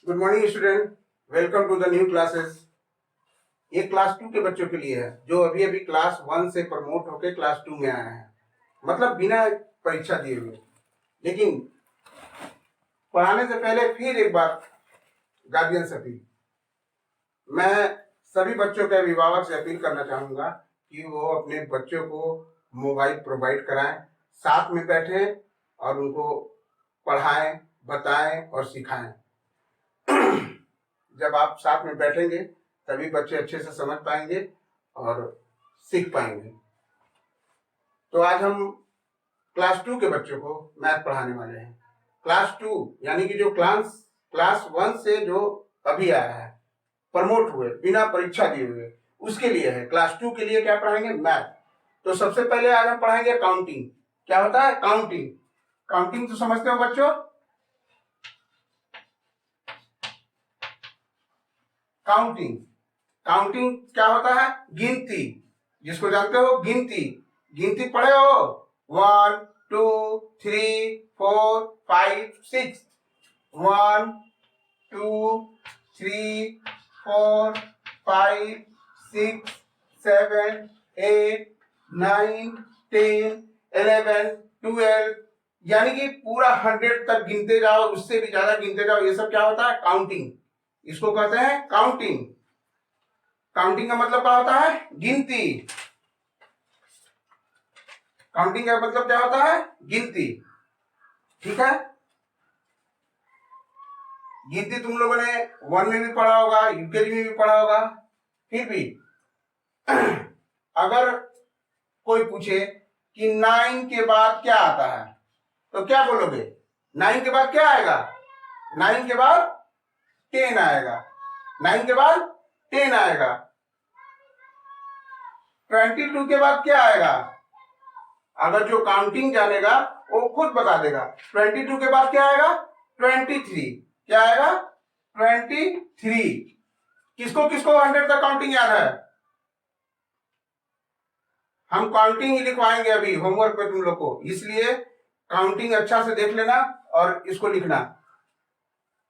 Good morning student, welcome to the new classes. ये class 2 के बच्चों के लिए है जो अभी अभी क्लास 1 से प्रमोट होकर क्लास 2 में आया है, मतलब बिना परीक्षा दिए हुए। लेकिन पढ़ाने से पहले फिर एक बार गार्जियन से अपील, मैं सभी बच्चों के अभिभावक से अपील करना चाहूँगा कि वो अपने बच्चों को मोबाइल प्रोवाइड कराएं, साथ में बैठें और उनको पढ़ाएं, बताएं और सिखाएं। जब आप साथ में बैठेंगे तभी बच्चे अच्छे से समझ पाएंगे और सीख पाएंगे। तो आज हम क्लास 2 के बच्चों को मैथ पढ़ाने वाले हैं। क्लास 2 यानी कि जो क्लास 1 से जो अभी आया है, प्रमोट हुए बिना परीक्षा दिए हुए, उसके लिए है। क्लास 2 के लिए क्या पढ़ाएंगे? मैथ। तो सबसे पहले आज हम पढ़ाएंगे काउंटिंग। क्या होता है काउंटिंग? काउंटिंग तो समझते हो बच्चों? काउंटिंग काउंटिंग क्या होता है? गिनती। जिसको जानते हो गिनती, गिनती पढ़े हो? 1 2 3 4 5 6। 1 2 3 4 5 6 7 8 9 10 11 12, यानी कि पूरा 100 तक गिनते जाओ, उससे भी ज्यादा गिनते जाओ। ये सब क्या होता है? काउंटिंग। इसको कहते हैं काउंटिंग। काउंटिंग का मतलब क्या होता है? गिनती। काउंटिंग का मतलब क्या होता है? गिनती। ठीक है, गिनती तुम लोगों ने 1 में भी पढ़ा होगा, यूकेजी में भी पढ़ा होगा। फिर भी अगर कोई पूछे कि 9 के बाद क्या आता है तो क्या बोलोगे? 9 के बाद क्या आएगा? 9 के बाद 10 आएगा। 9 के बाद 10 आएगा। 22 के बाद क्या आएगा? अगर जो काउंटिंग जानेगा वो खुद बता देगा। 22 के बाद क्या आएगा? 23। क्या आएगा? 23। किसको किसको 100 तक काउंटिंग याद है? हम काउंटिंग ही लिखवाएंगे अभी होमवर्क पे तुम लोग को, इसलिए काउंटिंग अच्छा से देख लेना और इसको लिखना।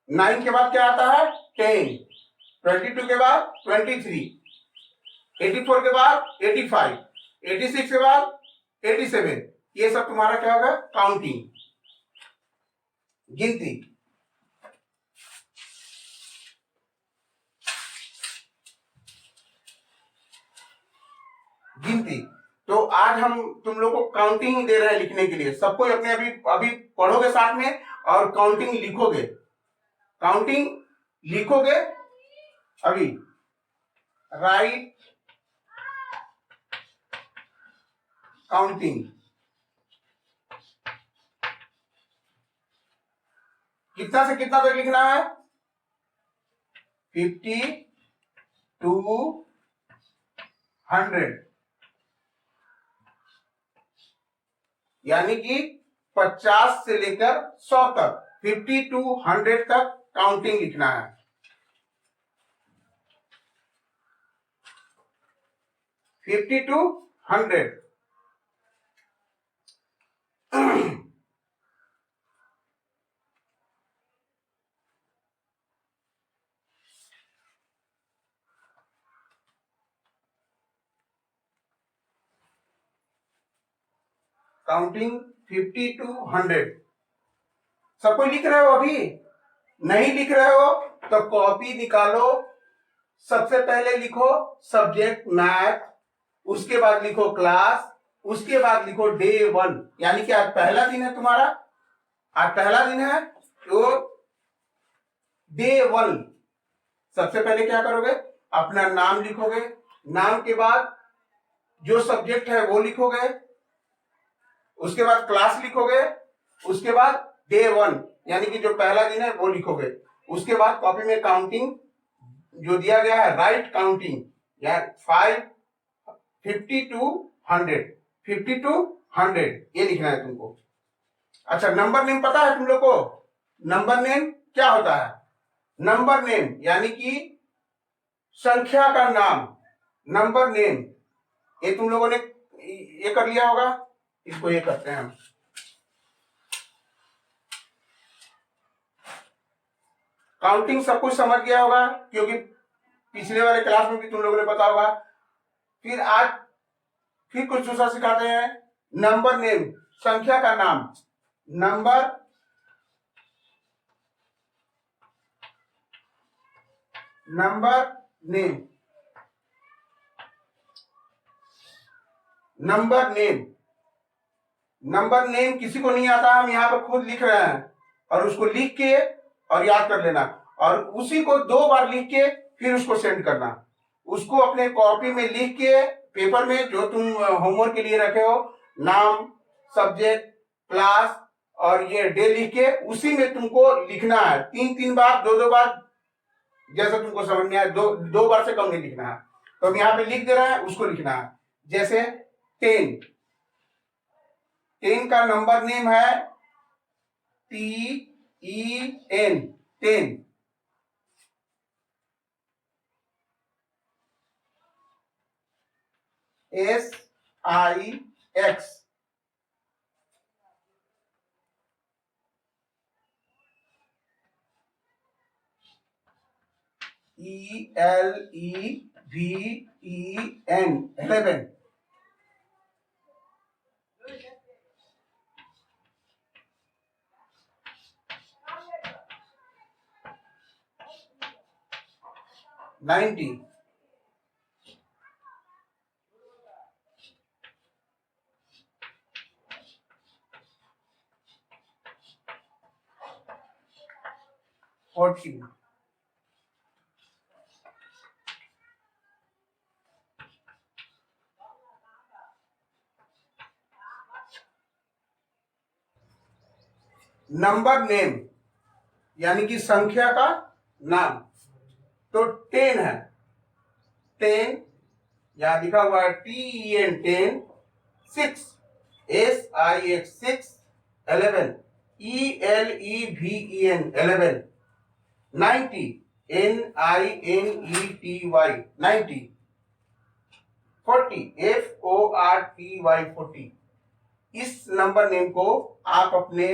9 के बाद क्या आता है? 10। 22 के बाद 23। 84 के बाद 85। 86 के बाद 87। ये सब तुम्हारा क्या होगा? काउंटिंग, गिनती। गिनती। तो आज हम तुम लोग को काउंटिंग ही दे रहे हैं लिखने के लिए। सबको अपने अभी अभी पढ़ोगे साथ में और काउंटिंग लिखोगे। काउंटिंग लिखोगे अभी। Right counting. कितना से कितना तक लिखना है? 50 to 100, यानी कि 50 से लेकर 100 तक, 50 to 100 तक काउंटिंग लिखना है। 50 to 100। Counting 50 to 100। सब कोई लिख रहे हो? अभी नहीं लिख रहे हो तो कॉपी निकालो। सबसे पहले लिखो सब्जेक्ट मैथ, उसके बाद लिखो क्लास, उसके बाद लिखो डे 1, यानी कि आज पहला दिन है तुम्हारा। आज पहला दिन है तो डे 1। सबसे पहले क्या करोगे? अपना नाम लिखोगे। नाम के बाद जो सब्जेक्ट है वो लिखोगे। उसके बाद क्लास लिखोगे। उसके बाद डे 1 यानी कि जो पहला दिन है वो लिखोगे। उसके बाद कॉपी में काउंटिंग जो दिया गया है, राइट काउंटिंग, या 50 to 100, 50 to 100 ये लिखना है तुमको। अच्छा, नंबर नेम पता है तुम लोग को? नंबर नेम क्या होता है? नंबर नेम यानी कि संख्या का नाम, नंबर नेम। ये तुम लोगों ने ये कर लिया होगा। इसको ये करते हैं हम। काउंटिंग सब कुछ समझ गया होगा, क्योंकि पिछले वाले क्लास में भी तुम लोगों ने पता होगा। फिर आज फिर कुछ दूसरा सिखाते हैं, नंबर नेम, संख्या का नाम, नंबर नेम, नंबर नेम किसी को नहीं आता, हम यहाँ पर खुद लिख रहे हैं, और उसको लिख के और याद कर लेना, और उसी को 2 बार लिख के फिर उसको सेंड करना। उसको अपने कॉपी में लिख के पेपर में जो तुम होमवर्क के लिए रखे हो, नाम, सब्जेक्ट, क्लास और ये डे लिख के उसी में तुमको लिखना है 3-3 बार, 2-2 बार, जैसा तुमको समझ में आए। 2 बार से कम नहीं लिखना है। तो हम यहाँ पे लिख दे रहे हैं, उसको लिखना है। जैसे 10 का नंबर नेम है TEN, 10। SIX, ELEVEN, 11। 90, 40, number name यानी कि संख्या का नाम, तो 10 है, 10 यहां लिखा हुआ है TEN, 10, 6 SIX, 6, 11 ELEVEN, 11, 90 NINETY, 90, 40 FORTY, 40। इस नंबर नेम को आप अपने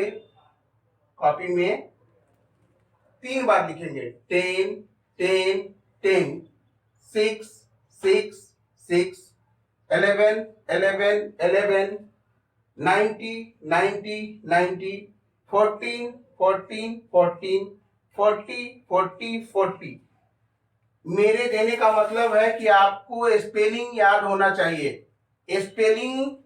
कॉपी में 3 बार लिखेंगे, 10 10 10, 6 6 6, 11 11 11, 90 90 90, 14 14 14, 40 40 40। मेरे देने का मतलब है कि आपको स्पेलिंग याद होना चाहिए। स्पेलिंग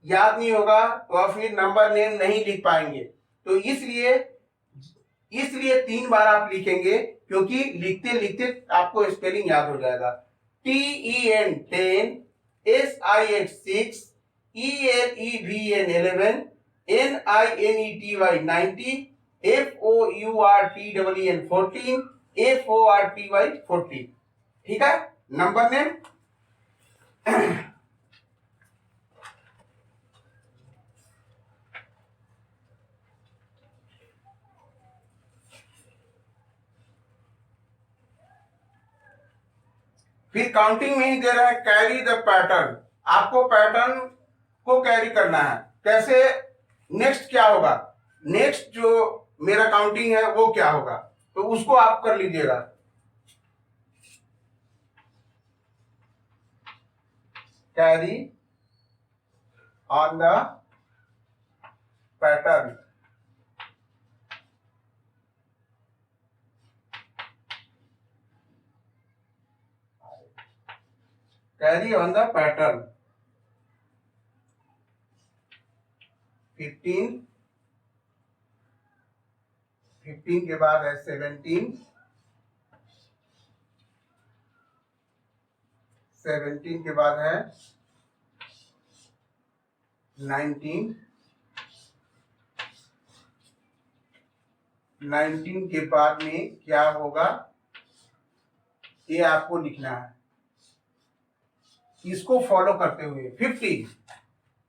याद नहीं होगा तो आप फिर नंबर नेम नहीं लिख पाएंगे। तो इसलिए 3 बार आप लिखेंगे, क्योंकि लिखते लिखते आपको स्पेलिंग याद हो जाएगा। TEN, 10, SIX, 6, ELEVEN, 11, NINETY, 90, FOURTEN, 14, FORTY, 40। ठीक है, नंबर नेम। फिर काउंटिंग में ही दे रहा है, कैरी द पैटर्न। आपको पैटर्न को कैरी करना है। कैसे? नेक्स्ट क्या होगा, नेक्स्ट जो मेरा काउंटिंग है वो क्या होगा, तो उसको आप कर लीजिएगा। Carry on the pattern, carry on the pattern. 15 के बाद है 17, 17 के बाद है 19, 19 के बाद में क्या होगा ये आपको लिखना है, इसको फॉलो करते हुए।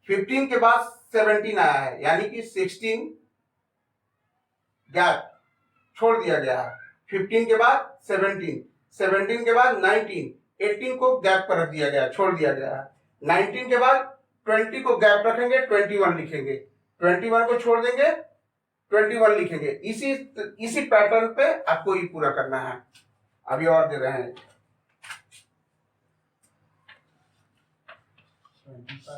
15 के बाद 17 आया है, यानी कि 16 गैप छोड़ दिया गया है। 15 के बाद 17, 17 के बाद 19, 18 को गैप पर रख दिया गया, छोड़ दिया गया है। 19 के बाद 20 को गैप रखेंगे, 21 लिखेंगे, 21 को छोड़ देंगे, 21 लिखेंगे। इसी पैटर्न पे आपको ये पूरा करना है। अभी और दे रहे हैं 25 30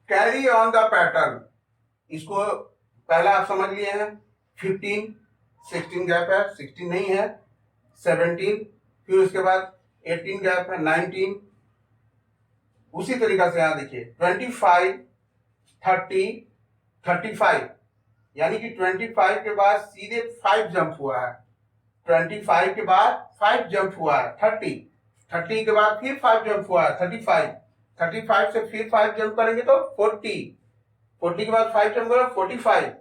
कैरी ऑन द पैटर्न, इसको पहला आप समझ लिए हैं। 15 16 गैप है, 16 नहीं है, 17, फिर उसके बाद 18 गैप है, 19। उसी तरीका से यहां देखिए 25 30 35, यानी कि 25 के बाद सीधे 5 जंप हुआ है, 25 के बाद 5 जंप हुआ है, 30 के बाद फिर 5 जंप हुआ है, 35 से फिर 5 जंप करेंगे तो 40 के बाद 5 जंप करेंगे 45,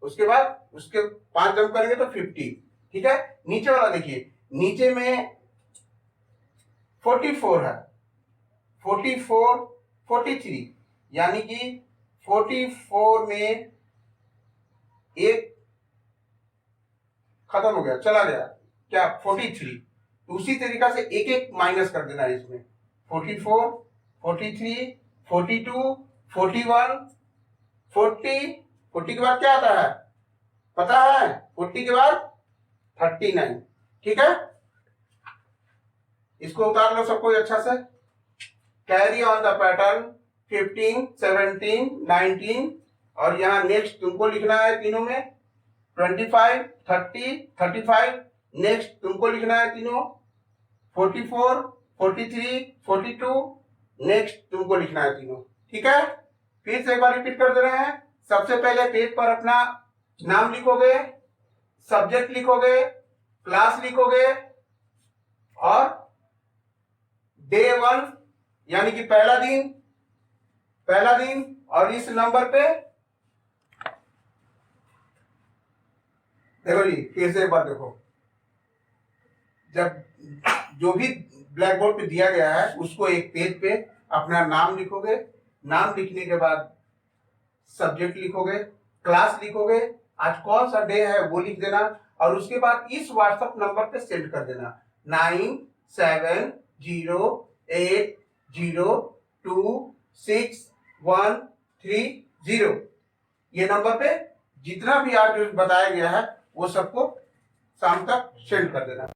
उसके बाद उसके 5 जंप करेंगे तो 50। ठीक है, नीचे वाला देखिए, नीचे में 44 है, 44 43, यानी कि 44 में एक खत्म हो गया, चला गया क्या, 43। उसी तरीका से एक एक माइनस कर देना है इसमें, 44 43 42 41 40 के बाद क्या आता है पता है, 40 के बाद 39। ठीक है, इसको उतार लो सब कोई अच्छा से। कैरी ऑन द पैटर्न 15 17 19, और यहां नेक्स्ट तुमको लिखना है तीनों में 25 30 35, नेक्स्ट तुमको लिखना है तीनों 44 43 42, नेक्स्ट तुमको लिखना है तीनों। ठीक है, फिर से एक बार रिपीट कर दे रहे हैं। सबसे पहले पेज पर अपना नाम लिखोगे, सब्जेक्ट लिखोगे, क्लास लिखोगे, और डे 1 यानी कि पहला दिन, और इस नंबर पे देखो जी, फिर से एक बार देखो, जब जो भी ब्लैक बोर्ड पे दिया गया है उसको एक पेज पे अपना नाम लिखोगे, नाम लिखने के बाद सब्जेक्ट लिखोगे, क्लास लिखोगे, आज कौन सा डे है वो लिख देना, और उसके बाद इस व्हाट्सएप नंबर पे सेंड कर देना 9708026130। ये नंबर पे जितना भी आज बताया गया है वो सबको शाम तक सेंड कर देना।